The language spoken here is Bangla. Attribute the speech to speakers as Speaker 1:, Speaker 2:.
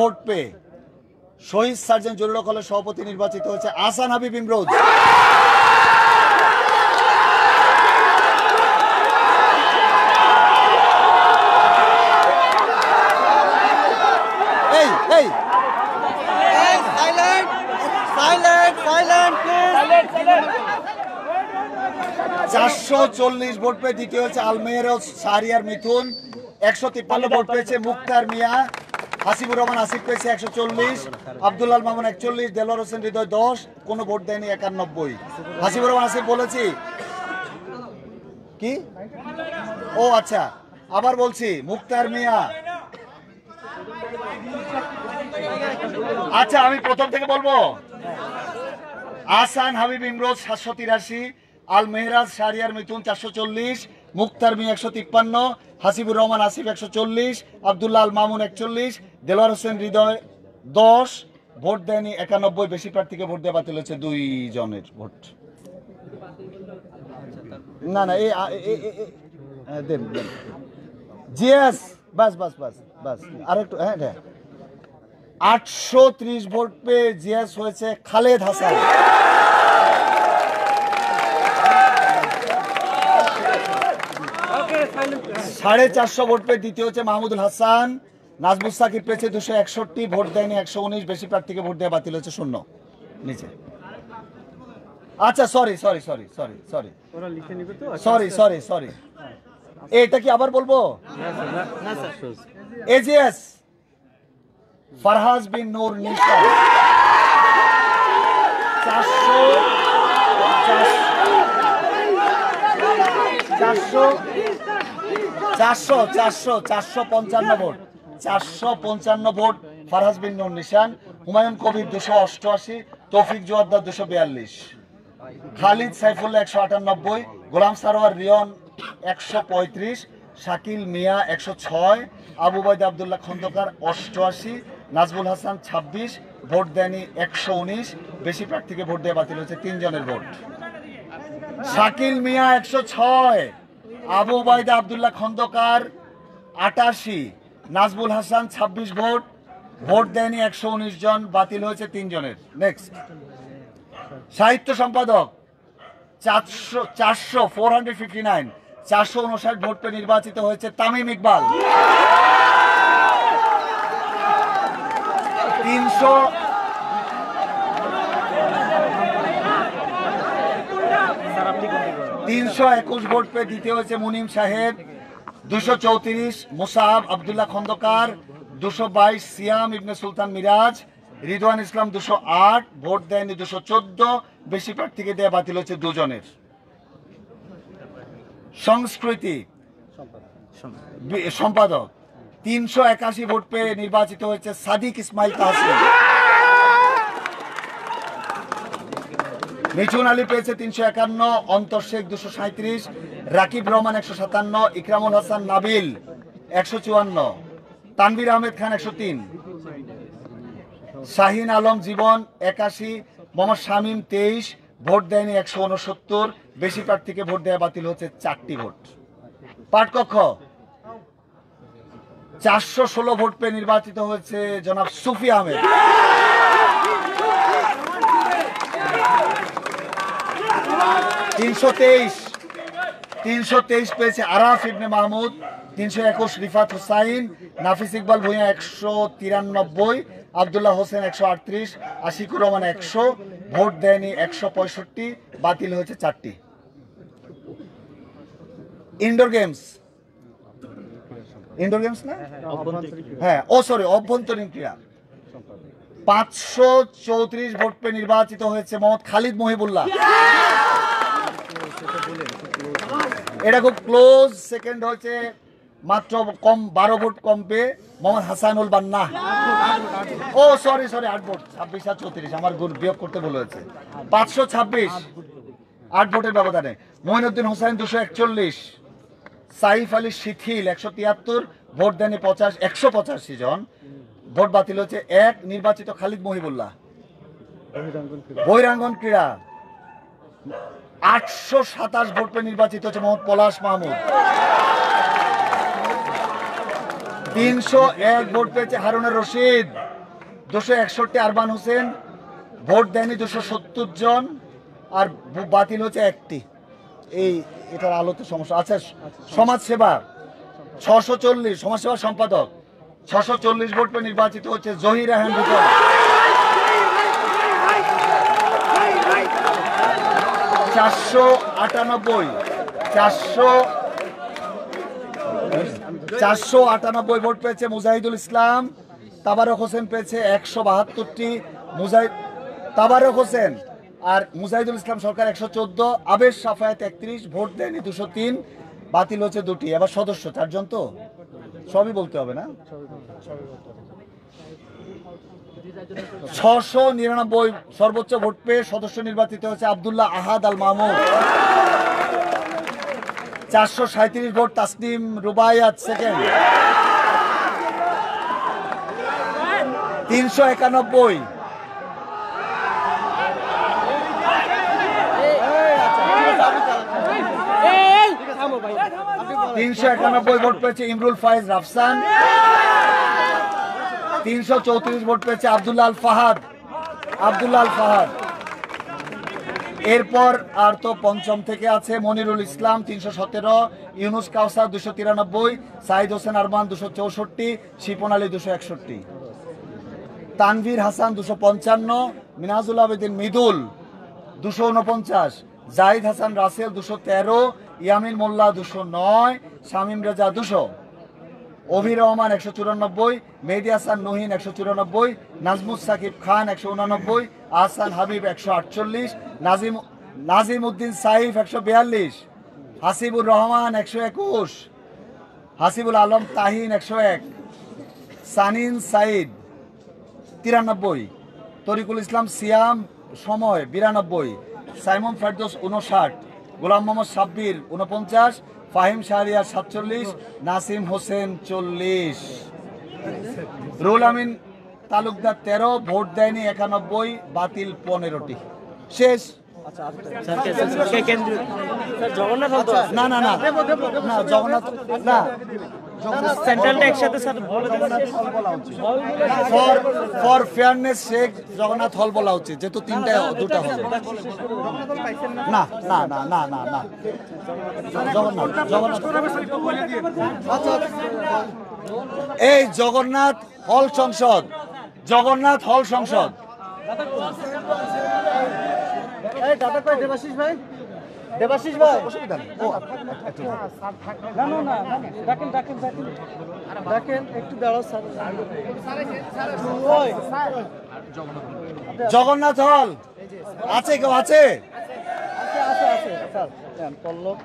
Speaker 1: ভোট পেয়ে শহীদ সার্জেন্ট জরুরি কলেজ সভাপতি নির্বাচিত হয়েছে আহসান হাবিব ইমরোজ। এই এই 440 ভোট পেয়ে দ্বিতীয় হচ্ছে আলমেহরজ শাহরিয়ার মিথুন। 153 ভোট পেয়েছে মুক্তার মিয়া। হাসিবুর রহমান আসিফ পেয়েছে 140, আব্দুল্লাহ মামুন 41, দেলোয়ার হোসেন হৃদয় 10, কোনো ভোট দেয়নি 91। হাসিবুর রহমান আসিফ বলেছি কি? ও আচ্ছা, আবার বলছি মুক্তার মিয়া। আচ্ছা আমি প্রথম থেকে বলবো। আহসান হাবিব ইমরোজ 783, আল মেহরাজ শাহরিয়ার মিথুন 440, মুক্তার মিয়া 153, হাসিবুর রহমান আসিফ 140, আব্দুল্লাহ আল মামুন 41, দেলোয়ার হোসেন হৃদয় 10, ভোট দেয়নি 91। বেশি প্রার্থীকে ভোট দেওয়া বাতিল হচ্ছে 2 জনের ভোট। না না দেন জিএস বাস বাস বাস বাস আরেকটু। হ্যাঁ 830 ভোট পেয়ে জিএস হয়েছে খালেদ হাসান। 450 ভোট পেয়ে দ্বিতীয় হচ্ছে মাহমুদুল হাসান। নাজমুস সাকিব পেয়েছে 261, ভোট দেয়নি 119। বেশি প্রার্থীকে ভোট দেওয়া বাতিল হচ্ছে 0 নিচে। আচ্ছা sorry sorry sorry sorry sorry sorry sorry sorry এটা কি আবার বলবো? এজিএস ফারহাজ বিন নূর নিশা 455 ভোট। 455 ভোট ফারহাজ বিন নূর নিশান। হুমায়ুন কবির 288, তৌফিক জোয়াদ্দার 242, খালিদ সাইফুল্লাহ 198, গোলাম সারোয়ার রিয়ন 135, শাকিল মিয়া 106, আবু বাইদা আব্দুল্লাহ খন্দকার 88, নাজমুল হাসান 26, ভোট দেয়নি 119। বেশি প্রার্থীকে ভোট দেওয়া বাতিল হচ্ছে 3 জনের ভোট। শাকিল মিয়া 106, আবু বাইদা আব্দুল্লাহ খন্দকার 88, নাজমুল হাসান 26 ভোট, ভোট দেয়নি 119 জন, বাতিল হয়েছে 3 জনের। নেক্সট সাহিত্য সম্পাদক 459 ভোট পেয়ে নির্বাচিত হয়েছে তামিম ইকবাল। 321 ভোট পেয়ে দ্বিতীয় হয়েছে মুনিম সাহেব। 234 মুসাব আব্দুল্লাহ খন্দকার। 222 সিয়াম ইবনে সুলতান মিরাজ। রিদওয়ান ইসলাম 208, ভোট দেয়নি 214। বেশি প্রার্থীকে দেয়া বাতিল হচ্ছে 2 জনের। সংস্কৃতি সম্পাদক 381 ভোট পেয়ে নির্বাচিত হয়েছে সাদিক ইসমাইল তাহসিন। মিঠুন আলী পেয়েছে 351, অন্তর শেখ 237, রাকিব রহমান 157, ইকরামুল হাসান নাবিল 154, তানভীর আহমেদ খান 103, শাহিন আলম জীবন 81, মোহাম্মদ শামীম 23, ভোট দেয়নি 169। বেশি প্রার্থীকে ভোট দেওয়া বাতিল হচ্ছে 4টি ভোট। পাঠকক্ষ 416 ভোট পেয়ে নির্বাচিত হয়েছে জনাব সুফি আহমেদ। 323 পেয়েছে আরাফ ইবনে মাহমুদ। 321 রিফাত হুসাইন। নাফিস ইকবাল ভূঁইয়া 193, আব্দুল্লাহ হোসেন 138, আশিকুর রহমান 100, ভোট দেয়নি 165। বাতিল হয়েছে 4টি। ইনডোর গেমস না হ্যাঁ অভ্যন্তরীণ ক্রীড়া 534 ভোট পেয়ে নির্বাচিত হয়েছে মোহাম্মদ খালিদ মহিবুল্লাহ। এটা খুব ক্লোজ। সেকেন্ড হচ্ছে মাত্র কম 12 ভোট কম পেয়ে মোহাম্মদ হাসানুল বান্না। ও সরি 8 ভোট। 26 আর 34 আমার গুণ বিয়োগ করতে ভুল হয়েছে। 526 8 ভোটের ব্যবধানে। মঈনুদ্দিন হোসেন 241, সাইফ আলী শিথিল 173, ভোট দেয়নি 185 জন, ভোট বাতিল হচ্ছে 1। নির্বাচিত খালিদ মহিবুল্লাহ। বহিরাঙ্গন ক্রীড়া 827 ভোট পেয়ে নির্বাচিত হচ্ছে মোহাম্মদ পলাশ মাহমুদ। 301 ভোট পেয়েছে হারুনুর রশিদ। 261 আরমান হোসেন। ভোট দেয়নি 270 জন, আর বাতিল হচ্ছে একটি। এটার আলোতে সমস্যা। আচ্ছা, সমাজসেবা 640, সমাজসেবা সম্পাদক 640 ভোট পেয়ে নির্বাচিত হচ্ছে জহির রায়হান রিপন। 498 ভোট পেয়েছে মুজাহিদুল ইসলাম। তাবারক হোসেন পেয়েছে 172টি। তাবারক হোসেন আর মুজাহিদুল ইসলাম সরকার 114, আবেশ সাফায়াত 31, ভোট দেয়নি 203, বাতিল হচ্ছে 2টি। এবার সদস্য 4 জন, তো সবই বলতে হবে না। 699 সর্বোচ্চ ভোট পেয়ে সদস্য নির্বাচিত হচ্ছে Abdullah Ahad Al Mahmud. 437 vote Tasnim Rubaiyat second. 391 vote পেয়েছে ইমরুল ফায়েজ রাফসান। 334 ভোট পেয়েছে আব্দুল্লাহ আল ফাহাদ। এরপর আর তো পঞ্চম থেকে আছে মনিরুল ইসলাম 317, ইউনুস কাউসার 293, সাইদ হোসেন আরমান 264, শিপন আলী 261, তানভীর হাসান 255, মিনাজুল আবেদিন মৃদুল 249, জাহিদ হাসান রাসেল 213, ইয়ামিন মোল্লা 209, শামীম রেজা 200, অভির রহমান 194, মেহেদি হাসান নহিন 194, নাজমুস সাকিব খান 189, আহসান হাবিব 148, নাজিম উদ্দিন সাইফ 142, হাসিবুর রহমান 121, হাসিবুল আলম তাহিন 101, সানিন সাইদ 93, তরিকুল ইসলাম সিয়াম সময় 92, সাইমন ফেরদৌস 59, গোলাম মোহাম্মদ সাব্বির 49, ফাহিম শাহরিয়ার 47, নাসিম হোসেন 40, রুল আমিন তালুকদার 13, ভোট দেয়নি 91, বাতিল 15টি। শেষ। না না না না, জগন্নাথ না,
Speaker 2: সেন্ট্রালটা একসাথে
Speaker 1: ফর ফেয়ারনেস শেখ জগন্নাথ হল বলা উচিত, যেহেতু দুটা হবে। না না না না না না, জগন্নাথ এই জগন্নাথ হল সংসদ, জগন্নাথ হল সংসদ।
Speaker 2: দেবাশিস ভাই, দেবাশিস ভাই, দেখেন একটু দাঁড়াও স্যার।
Speaker 1: জগন্নাথ হল আছে, কেউ আছে?
Speaker 2: আছে স্যার, পল্লব।